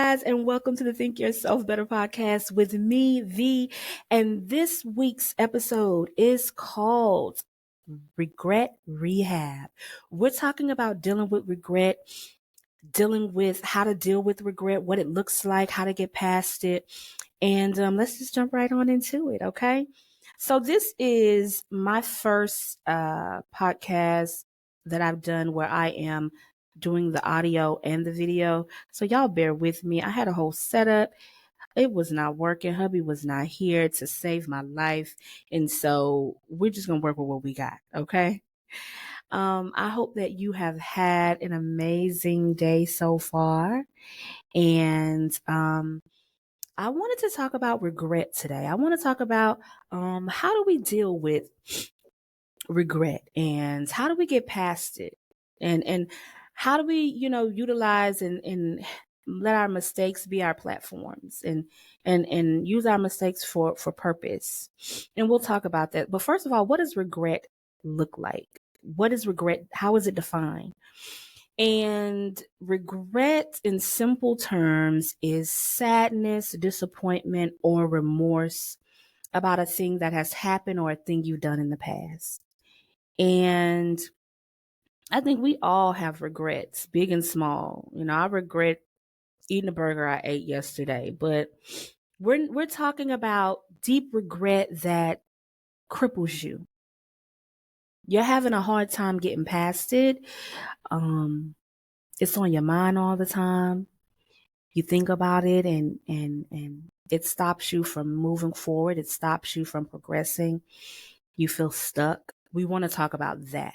guys, and welcome to the Think Yourself Better podcast with me, V. And this week's episode is called Regret Rehab. We're talking about dealing with regret, dealing with how to deal with regret, what it looks like, how to get past it. And let's just jump right on into it, okay? So this is my first podcast that I've done where I am doing the audio and the video. So y'all bear with me. I had a whole setup. It was not working. Hubby was not here to save my life. And so we're just going to work with what we got. Okay. I hope that you have had an amazing day so far. And, I wanted to talk about regret today. I want to talk about, how do we deal with regret and how do we get past it? And how do we, utilize and let our mistakes be our platforms and use our mistakes for purpose. And we'll talk about that. But first of all, what does regret look like? What is regret? How is it defined? And regret in simple terms is sadness, disappointment, or remorse about a thing that has happened or a thing you've done in the past. And I think we all have regrets, big and small. I regret eating a burger I ate yesterday, but we're talking about deep regret that cripples you. You're having a hard time getting past it. It's on your mind all the time. You think about it and it stops you from moving forward. It stops you from progressing. You feel stuck. We want to talk about that.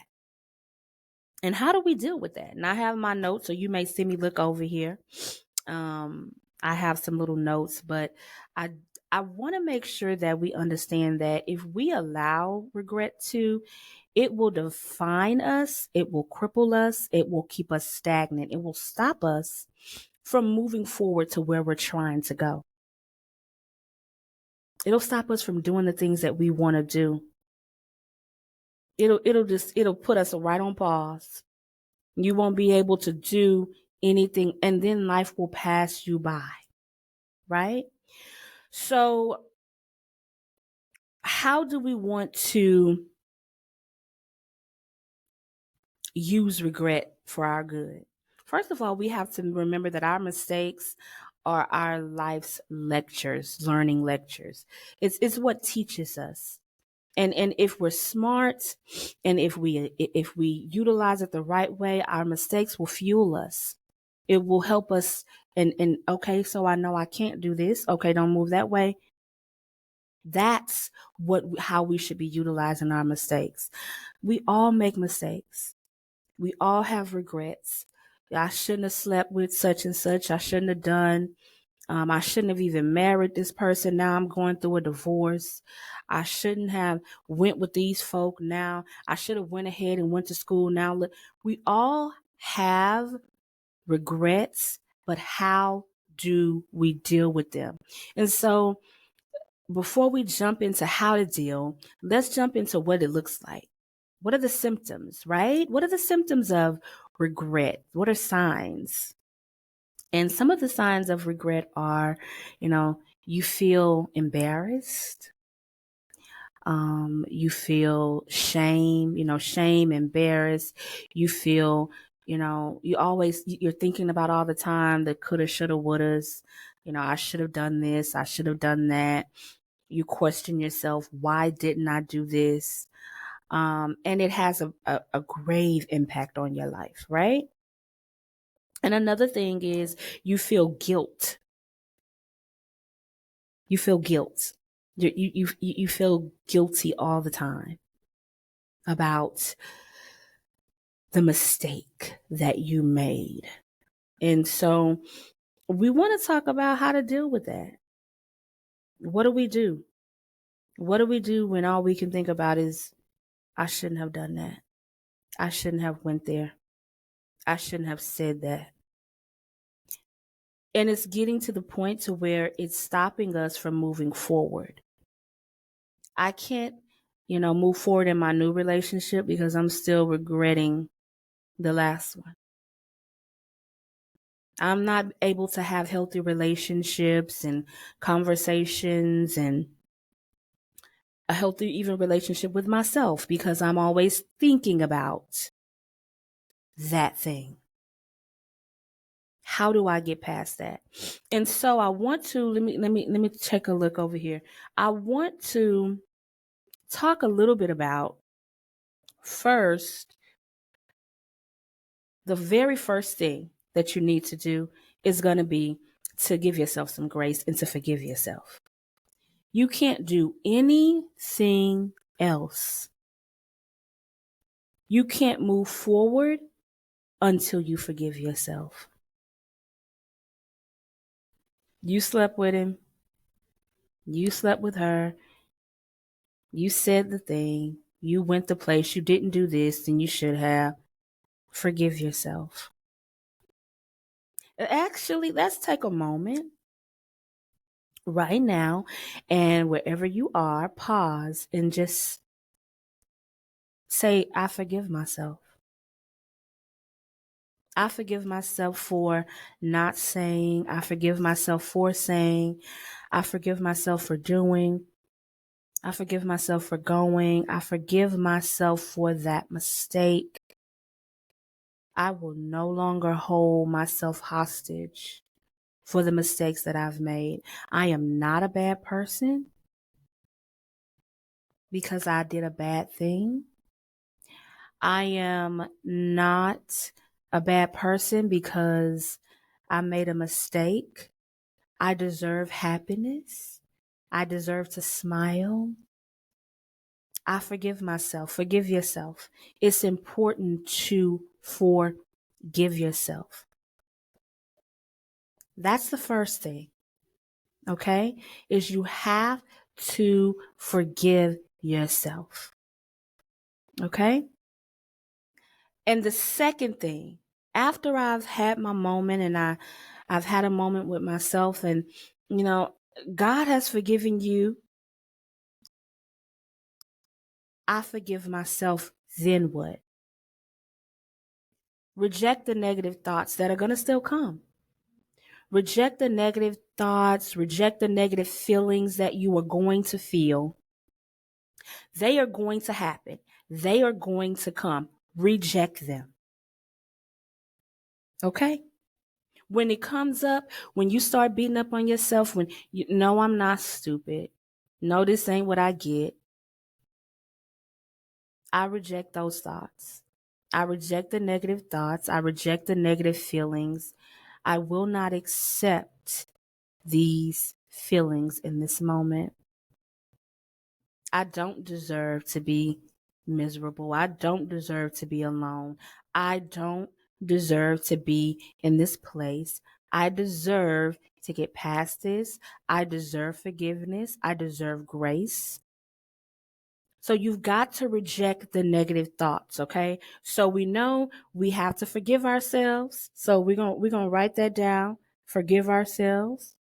And how do we deal with that? And I have my notes, so you may see me look over here. I have some little notes, but I want to make sure that we understand that if we allow regret to, it will define us, it will cripple us, it will keep us stagnant, it will stop us from moving forward to where we're trying to go. It'll stop us from doing the things that we want to do. It'll put us right on pause. You won't be able to do anything, and then life will pass you by, right? So how do we want to use regret for our good? First of all, we have to remember that our mistakes are our life's lectures, learning lectures. It's what teaches us. And if we're smart and if we utilize it the right way, our mistakes will fuel us. It will help us and okay, so I know I can't do this. Okay, don't move that way. That's how we should be utilizing our mistakes. We all make mistakes. We all have regrets. I shouldn't have slept with such and such. I shouldn't have done. I shouldn't have even married this person. Now I'm going through a divorce. I shouldn't have went with these folk. Now I should have went ahead and went to school. Now look, we all have regrets, but how do we deal with them? And so before we jump into how to deal, let's jump into what it looks like. What are the symptoms, right? What are the symptoms of regret? What are signs? And some of the signs of regret are, you feel embarrassed. You feel shame, shame, embarrassed. You feel, you're thinking about all the time the coulda, shoulda, wouldas. I should have done this. I should have done that. You question yourself. Why didn't I do this? And it has a grave impact on your life, right? And another thing is you feel guilt. You feel guilt. You feel guilty all the time about the mistake that you made. And so we want to talk about how to deal with that. What do we do? What do we do when all we can think about is, I shouldn't have done that. I shouldn't have went there. I shouldn't have said that. And it's getting to the point to where it's stopping us from moving forward. I can't, move forward in my new relationship because I'm still regretting the last one. I'm not able to have healthy relationships and conversations and a healthy even relationship with myself because I'm always thinking about that thing. How do I get past that? And so I want to let me take a look over here. I want to talk a little bit about first, the very first thing that you need to do is going to be to give yourself some grace and to forgive yourself. You can't do anything else. You can't move forward until you forgive yourself. You slept with him. You slept with her. You said the thing. You went the place. You didn't do this, and you should have. Forgive yourself. Actually, let's take a moment right now and wherever you are, pause and just say, I forgive myself. I forgive myself for not saying. I forgive myself for saying. I forgive myself for doing. I forgive myself for going. I forgive myself for that mistake. I will no longer hold myself hostage for the mistakes that I've made. I am not a bad person because I did a bad thing. I am not a bad person because I made a mistake. I deserve happiness. I deserve to smile. I forgive myself. Forgive yourself. It's important to forgive yourself. That's the first thing, okay? Is you have to forgive yourself, okay? And the second thing, after I've had my moment and I've had a moment with myself and, you know, God has forgiven you, I forgive myself, then what? Reject the negative thoughts that are going to still come. Reject the negative thoughts, reject the negative feelings that you are going to feel. They are going to happen. They are going to come. Reject them. Okay? When it comes up, when you start beating up on yourself, when you know I'm not stupid. No, this ain't what I get. I reject those thoughts. I reject the negative thoughts. I reject the negative feelings. I will not accept these feelings in this moment. I don't deserve to be miserable. I don't deserve to be alone. I don't deserve to be in this place. I deserve to get past this. I deserve forgiveness. I deserve grace. So you've got to reject the negative thoughts, okay? So we know we have to forgive ourselves. So we're going to write that down. Forgive ourselves.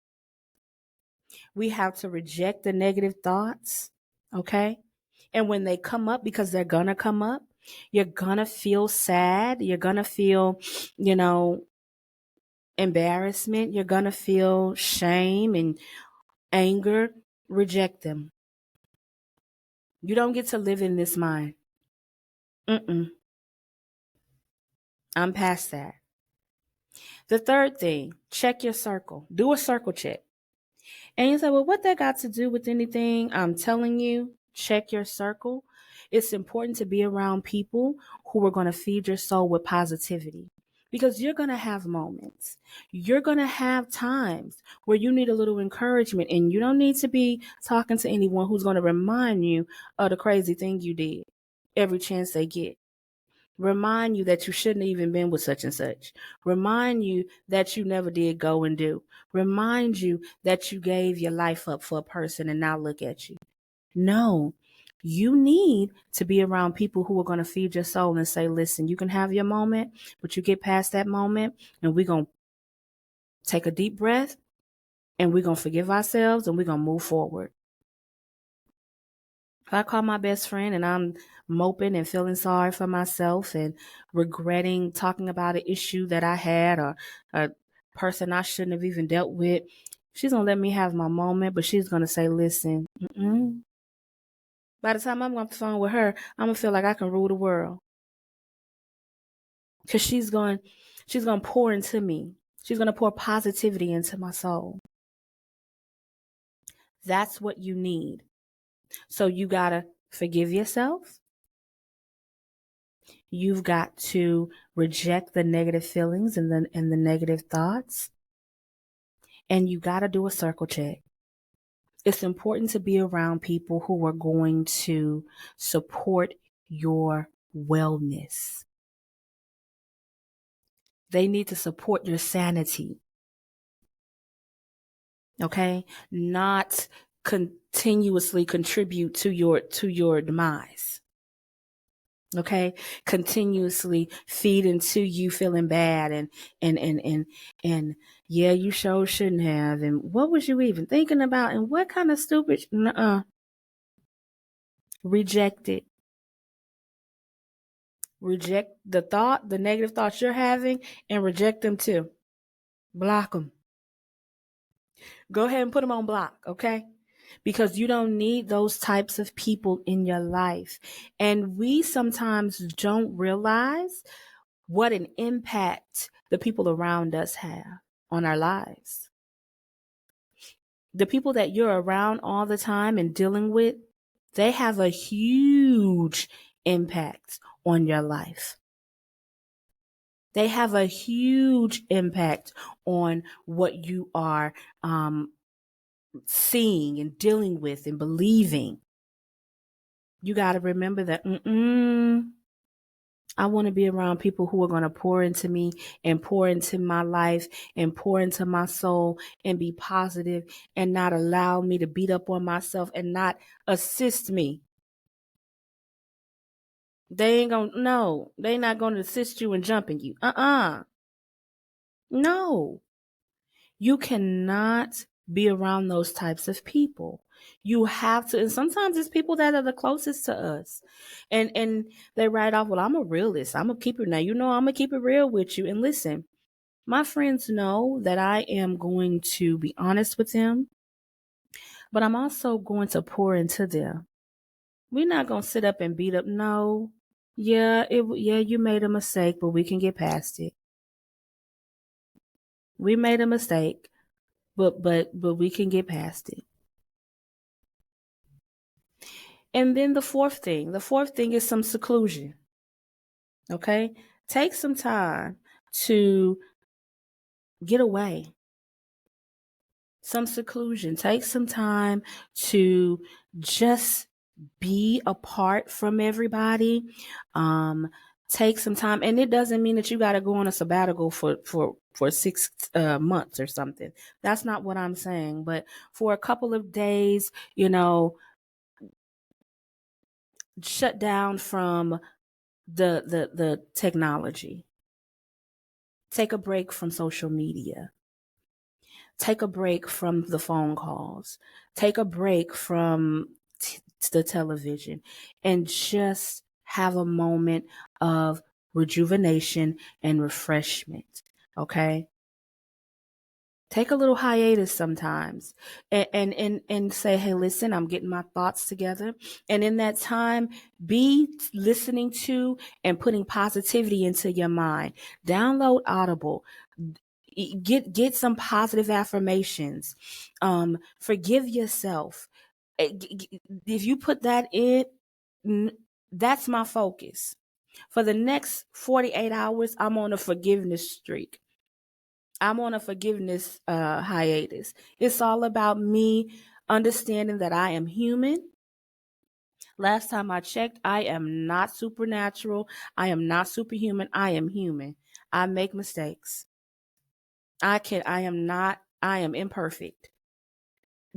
We have to reject the negative thoughts, okay? And when they come up, because they're going to come up, you're going to feel sad. You're going to feel, embarrassment. You're going to feel shame and anger. Reject them. You don't get to live in this mind. I'm past that. The third thing, check your circle. Do a circle check. And you say, well, what that got to do with anything? I'm telling you, check your circle. It's important to be around people who are going to feed your soul with positivity because you're going to have moments. You're going to have times where you need a little encouragement, and you don't need to be talking to anyone who's going to remind you of the crazy thing you did every chance they get. Remind you that you shouldn't have even been with such and such. Remind you that you never did go and do. Remind you that you gave your life up for a person and now look at you. No, you need to be around people who are going to feed your soul and say, listen, you can have your moment, but you get past that moment and we're going to take a deep breath and we're going to forgive ourselves and we're going to move forward. If I call my best friend and I'm moping and feeling sorry for myself and regretting talking about an issue that I had or a person I shouldn't have even dealt with. She's going to let me have my moment, but she's going to say, listen, by the time I'm off the phone with her, I'm going to feel like I can rule the world. Because she's going to pour into me. She's going to pour positivity into my soul. That's what you need. So you got to forgive yourself. You've got to reject the negative feelings and the negative thoughts. And you got to do a circle check. It's important to be around people who are going to support your wellness. They need to support your sanity. Okay? Not continuously contribute to your demise. Okay? Continuously feed into you feeling bad and yeah, you sure shouldn't have. And what was you even thinking about? And what kind of stupid reject it. Reject the negative thoughts you're having, and reject them too. Block them. Go ahead and put them on block, okay? Because you don't need those types of people in your life. And we sometimes don't realize what an impact the people around us have on our lives. The people that you're around all the time and dealing with, they have a huge impact on your life. They have a huge impact on what you are seeing and dealing with and believing. You got to remember that I want to be around people who are going to pour into me and pour into my life and pour into my soul and be positive and not allow me to beat up on myself and not assist me. They ain't going to, no, they not going to assist you in jumping you. No. You cannot be around those types of people. You have to, and sometimes it's people that are the closest to us. And they write off, well, I'm a realist. I'm a keeper. Now, you know, I'm going to keep it real with you. And listen, my friends know that I am going to be honest with them, but I'm also going to pour into them. We're not going to sit up and beat up. No. Yeah, you made a mistake, but we can get past it. We made a mistake, but we can get past it. And then the fourth thing is some seclusion. Okay? Take some time to get away. Some seclusion. Take some time to just be apart from everybody. Take some time, and it doesn't mean that you got to go on a sabbatical for 6 months or something. That's not what I'm saying. But for a couple of days, you know, shut down from the technology. Take a break from social media. Take a break from the phone calls. Take a break from the television and just have a moment of rejuvenation and refreshment. Okay? Take a little hiatus sometimes and say, hey, listen, I'm getting my thoughts together. And in that time, be listening to and putting positivity into your mind. Download Audible. Get some positive affirmations. Forgive yourself. If you put that in, that's my focus. For the next 48 hours, I'm on a forgiveness streak. I'm on a forgiveness hiatus. It's all about me understanding that I am human. Last time I checked, I am not supernatural. I am not superhuman. I am human. I make mistakes. I am imperfect.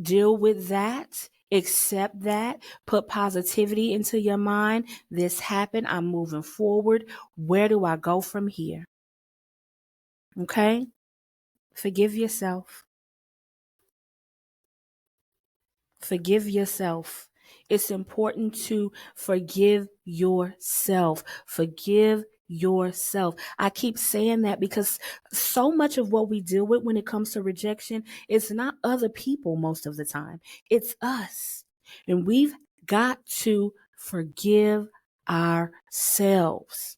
Deal with that. Accept that. Put positivity into your mind. This happened. I'm moving forward. Where do I go from here? Okay? Forgive yourself. Forgive yourself. It's important to forgive yourself. Forgive yourself. I keep saying that because so much of what we deal with when it comes to rejection is not other people most of the time. It's us. And we've got to forgive ourselves.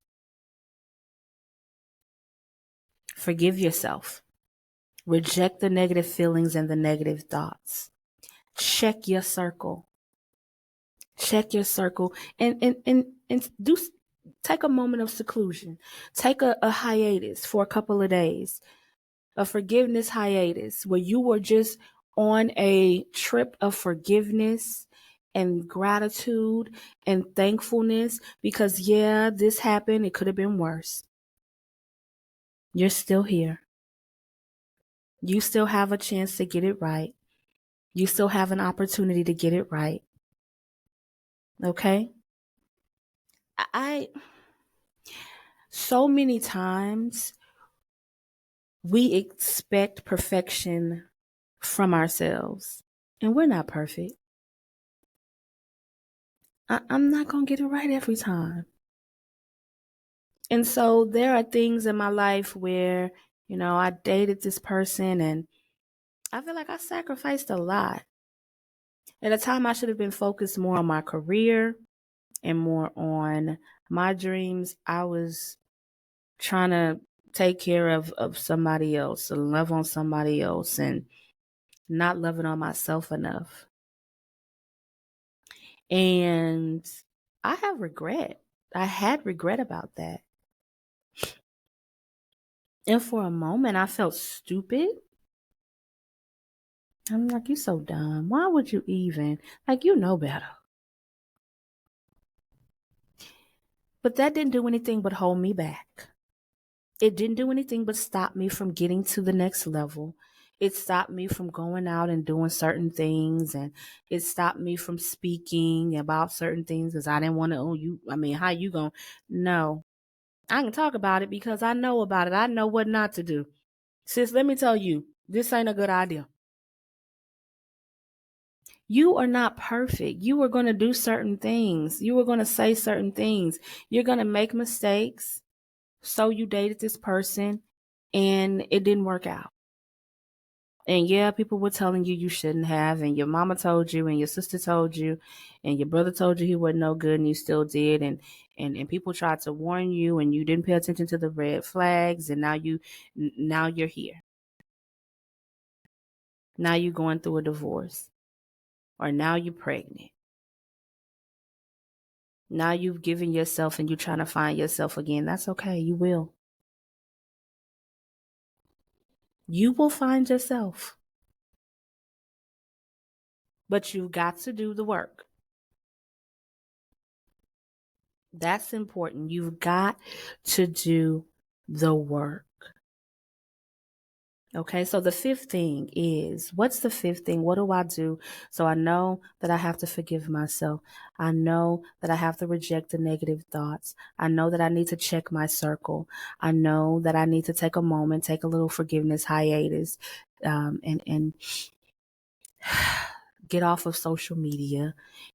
Forgive yourself. Reject the negative feelings and the negative thoughts. Check your circle. Check your circle and take a moment of seclusion. Take a hiatus for a couple of days, a forgiveness hiatus where you were just on a trip of forgiveness and gratitude and thankfulness because, yeah, this happened. It could have been worse. You're still here. You still have a chance to get it right. You still have an opportunity to get it right. Okay? I so many times we expect perfection from ourselves, and we're not perfect. I'm not going to get it right every time. And so there are things in my life where, I dated this person and I feel like I sacrificed a lot. At a time, I should have been focused more on my career and more on my dreams. I was trying to take care of somebody else, to love on somebody else, and not loving on myself enough. And I have regret. I had regret about that. And for a moment, I felt stupid. I'm like, you're so dumb. Why would you even? Like, you know better. But that didn't do anything but hold me back. It didn't do anything but stop me from getting to the next level. It stopped me from going out and doing certain things. And it stopped me from speaking about certain things because I didn't want to, how you going? No, I can talk about it because I know about it. I know what not to do. Sis, let me tell you, this ain't a good idea. You are not perfect. You are going to do certain things. You are going to say certain things. You're going to make mistakes. So you dated this person and it didn't work out. And yeah, people were telling you shouldn't have, and your mama told you, and your sister told you, and your brother told you he wasn't no good, and you still did, and people tried to warn you, and you didn't pay attention to the red flags, and now you're here. Now you're going through a divorce, or now you're pregnant. Now you've given yourself, and you're trying to find yourself again. That's okay. You will. You will find yourself. But you've got to do the work. That's important. You've got to do the work. Okay, so the fifth thing is, what's the fifth thing? What do I do? So I know that I have to forgive myself. I know that I have to reject the negative thoughts. I know that I need to check my circle. I know that I need to take a moment, take a little forgiveness hiatus, and get off of social media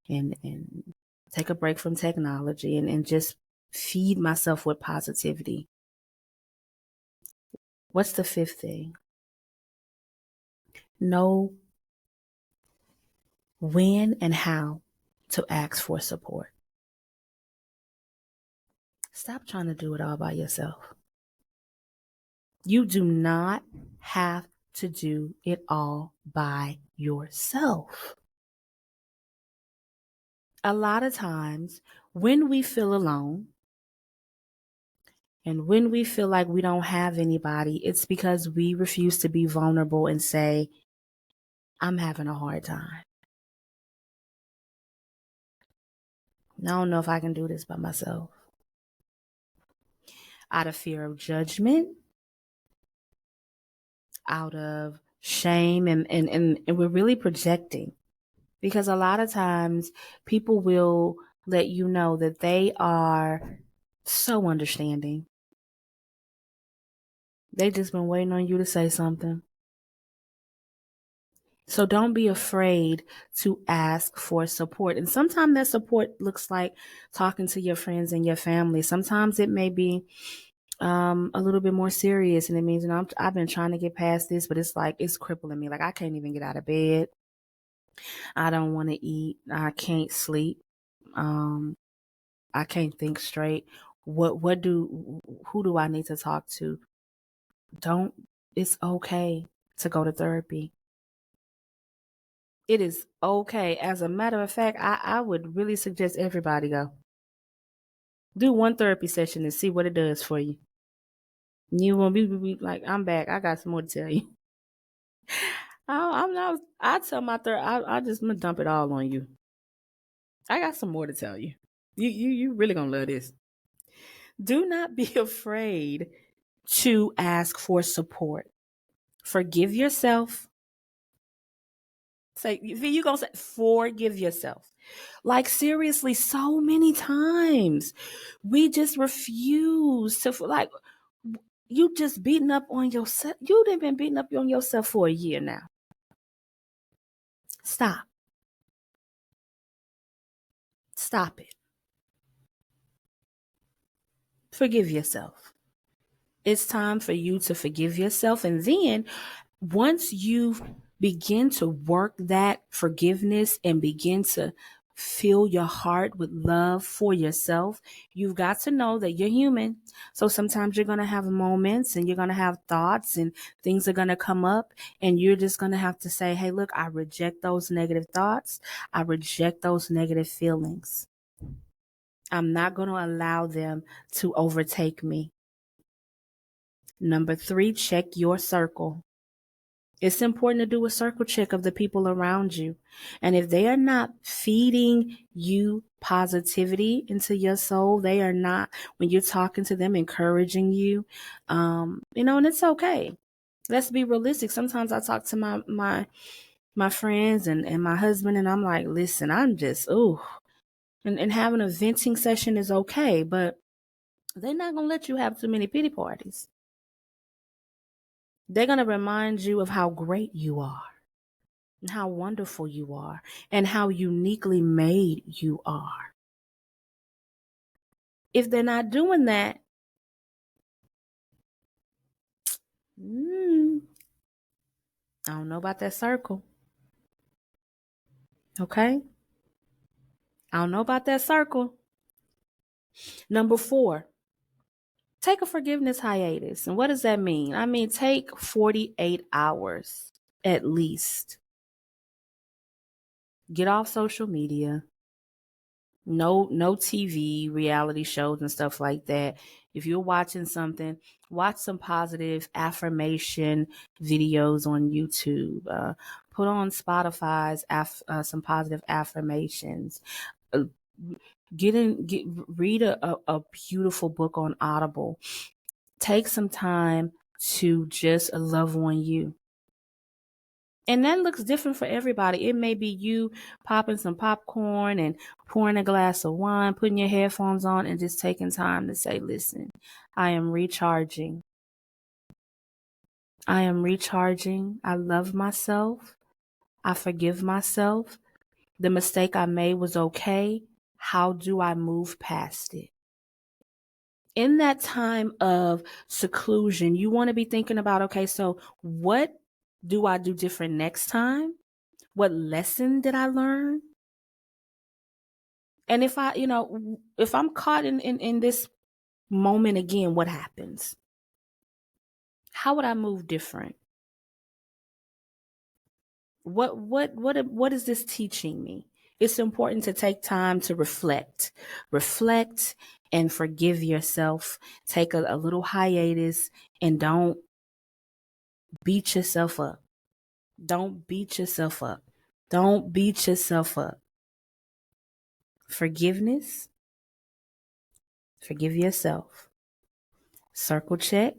and take a break from technology and just feed myself with positivity. What's the fifth thing? Know when and how to ask for support. Stop trying to do it all by yourself. You do not have to do it all by yourself. A lot of times when we feel alone and when we feel like we don't have anybody, it's because we refuse to be vulnerable and say, I'm having a hard time. I don't know if I can do this by myself. Out of fear of judgment, out of shame, and we're really projecting. Because a lot of times people will let you know that they are so understanding. They just been waiting on you to say something. So don't be afraid to ask for support. And sometimes that support looks like talking to your friends and your family. Sometimes it may be a little bit more serious, and it means, I've been trying to get past this, but it's like it's crippling me. Like I can't even get out of bed. I don't want to eat. I can't sleep. Um, I can't think straight. Who do I need to talk to? Don't. It's okay to go to therapy. It is okay. As a matter of fact, I would really suggest everybody go. Do one therapy session and see what it does for you. You won't be like, I'm back. I got some more to tell you. I'm not. I tell my I just gonna dump it all on you. I got some more to tell you. You really gonna love this. Do not be afraid to ask for support. Forgive yourself. Say you gonna say forgive yourself. Like seriously, so many times we just refuse to like you just beating up on yourself. You've been beating up on yourself for a year now. Stop. Stop it. Forgive yourself. It's time for you to forgive yourself. And then once you begin to work that forgiveness and begin to fill your heart with love for yourself, you've got to know that you're human. So sometimes you're going to have moments and you're going to have thoughts and things are going to come up, and you're just going to have to say, hey, look, I reject those negative thoughts. I reject those negative feelings. I'm not going to allow them to overtake me. Number 3, check your circle. It's important to do a circle check of the people around you. And if they are not feeding you positivity into your soul, they are not, when you're talking to them, encouraging you, and it's okay. Let's be realistic. Sometimes I talk to my friends and my husband, and I'm like, listen, I'm just, and having a venting session is okay, but they're not going to let you have too many pity parties. They're going to remind you of how great you are and how wonderful you are and how uniquely made you are. If they're not doing that, I don't know about that circle. Okay? I don't know about that circle. Number 4, take a forgiveness hiatus. And what does that mean? I mean, take 48 hours at least. Get off social media. No TV, reality shows and stuff like that. If you're watching something, watch some positive affirmation videos on YouTube. Put on Spotify's some positive affirmations. Uh, read a beautiful book on Audible. Take some time to just love on you. And that looks different for everybody. It may be you popping some popcorn and pouring a glass of wine, putting your headphones on, and just taking time to say, listen, I am recharging. I am recharging. I love myself. I forgive myself. The mistake I made was okay. How do I move past it? In that time of seclusion, you want to be thinking about, okay, so what do I do different next time? What lesson did I learn? And if if I'm caught in this moment again, what happens? How would I move different? What is this teaching me? It's important to take time to reflect and forgive yourself. Take a little hiatus and don't beat yourself up. Don't beat yourself up. Don't beat yourself up. Forgiveness. Forgive yourself. Circle check.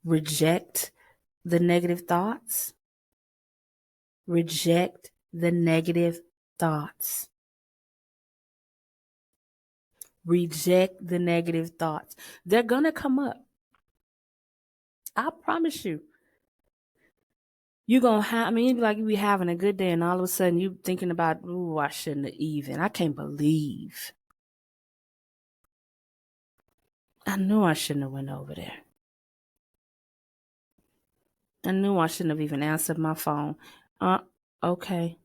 Reject the negative thoughts. Reject the negative thoughts. Reject the negative thoughts. They're going to come up. I promise you. You gonna have, I mean, you'd be like, you be having a good day, and all of a sudden you thinking about, ooh, I shouldn't have even. I can't believe. I knew I shouldn't have went over there. I knew I shouldn't have even answered my phone. Uh, okay.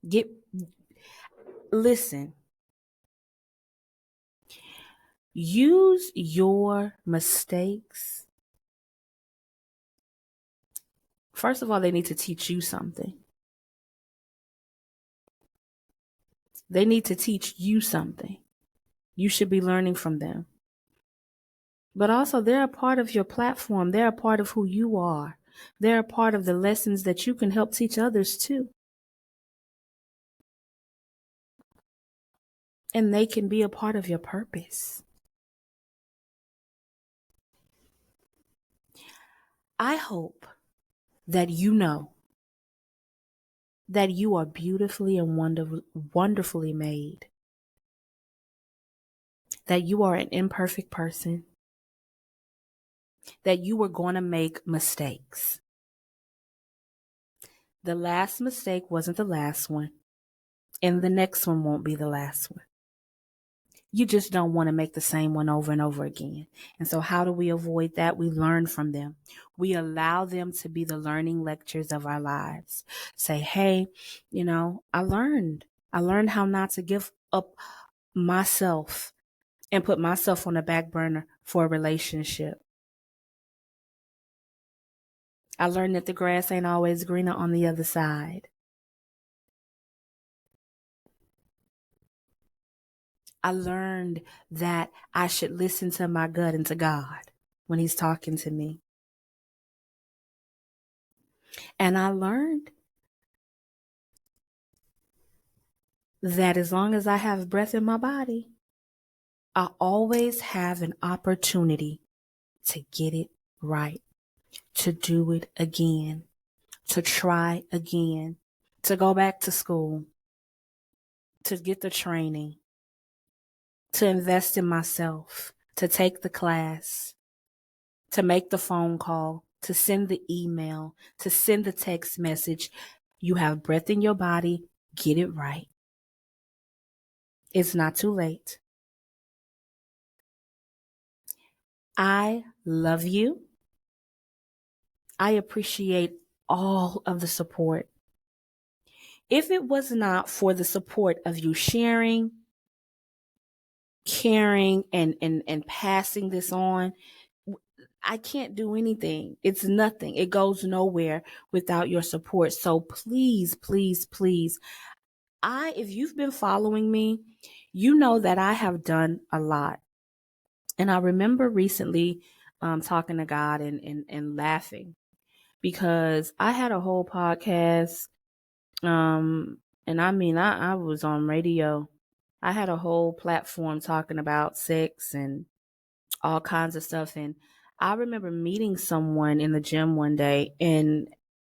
Get, listen, use your mistakes. First of all, they need to teach you something. They need to teach you something. You should be learning from them. But also, they're a part of your platform. They're a part of who you are. They're a part of the lessons that you can help teach others too. And they can be a part of your purpose. I hope that you know that you are beautifully and wonderfully made, that you are an imperfect person, that you were going to make mistakes. The last mistake wasn't the last one, and the next one won't be the last one. You just don't want to make the same one over and over again. And so how do we avoid that? We learn from them. We allow them to be the learning lectures of our lives. Say, hey, I learned. I learned how not to give up myself and put myself on the back burner for a relationship. I learned that the grass ain't always greener on the other side. I learned that I should listen to my gut and to God when He's talking to me. And I learned that as long as I have breath in my body, I always have an opportunity to get it right, to do it again, to try again, to go back to school, to get the training, to invest in myself, to take the class, to make the phone call, to send the email, to send the text message. You have breath in your body. Get it right. It's not too late. I love you. I appreciate all of the support. If it was not for the support of you sharing, caring, and passing this on, I can't do anything. It's nothing. It goes nowhere without your support. So please, please, please, if you've been following me, you know that I have done a lot. And I remember recently talking to God and laughing because I had a whole podcast. And I mean, I was on radio. I had a whole platform talking about sex and all kinds of stuff. And I remember meeting someone in the gym one day, and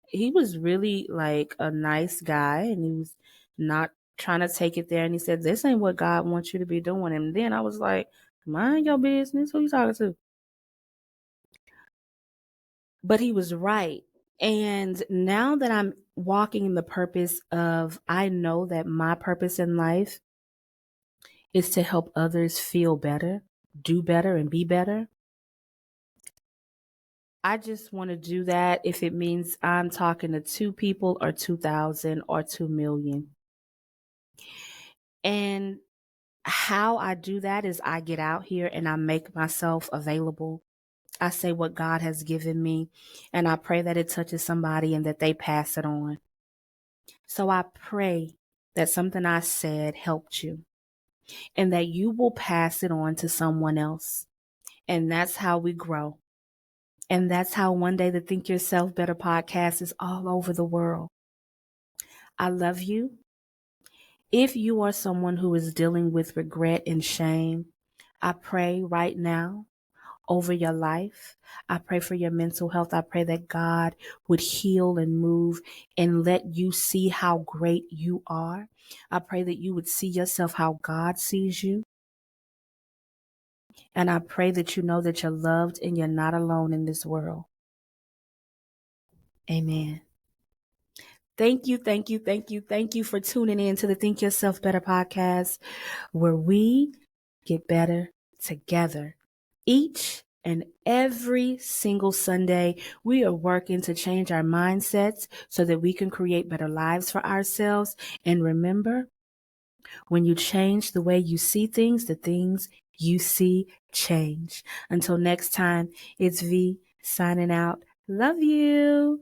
he was really like a nice guy, and he was not trying to take it there. And he said, "This ain't what God wants you to be doing." And then I was like, "Mind your business. Who you talking to?" But he was right. And now that I'm walking in the purpose of, I know that my purpose in life is to help others feel better, do better, and be better. I just want to do that if it means I'm talking to 2 people or 2,000 or 2 million. And how I do that is I get out here and I make myself available. I say what God has given me, and I pray that it touches somebody and that they pass it on. So I pray that something I said helped you and that you will pass it on to someone else. And that's how we grow. And that's how one day the Think Yourself Better podcast is all over the world. I love you. If you are someone who is dealing with regret and shame, I pray right now over your life. I pray for your mental health. I pray that God would heal and move and let you see how great you are. I pray that you would see yourself how God sees you. And I pray that you know that you're loved and you're not alone in this world. Amen. Thank you, thank you, thank you, thank you for tuning in to the Think Yourself Better podcast, where we get better together. Each and every single Sunday, we are working to change our mindsets so that we can create better lives for ourselves. And remember, when you change the way you see things, the things you see change. Until next time, it's V signing out. Love you.